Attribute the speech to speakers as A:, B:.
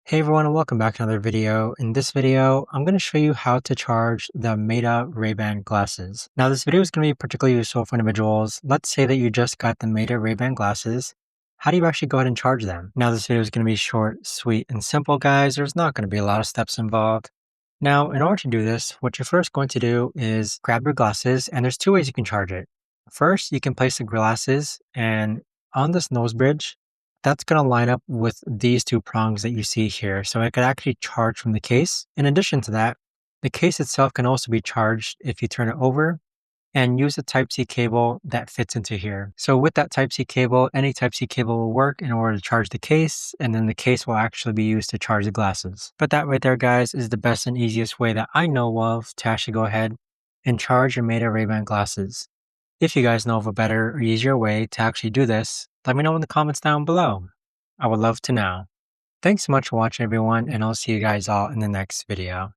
A: Hey everyone, and welcome back to another video. In this video, I'm going to show you how to charge the Meta Ray-Ban glasses. Now, this video is going to be particularly useful for individuals. Let's say that you just got the Meta Ray-Ban glasses. How do you actually go ahead and charge them? Now, this video is going to be short, sweet, and simple, guys. There's not going to be a lot of steps involved. Now, in order to do this, what you're first going to do is grab your glasses, and there's two ways you can charge it. First, you can place the glasses and on this nose bridge, that's going to line up with these two prongs that you see here. So it could actually charge from the case. In addition to that, the case itself can also be charged if you turn it over and use a Type-C cable that fits into here. So with that Type-C cable, any Type-C cable will work in order to charge the case, and then the case will actually be used to charge the glasses. But that right there, guys, is the best and easiest way that I know of to actually go ahead and charge your Meta Ray-Ban glasses. If you guys know of a better or easier way to actually do this, let me know in the comments down below. I would love to know. Thanks so much for watching, everyone, and I'll see you guys all in the next video.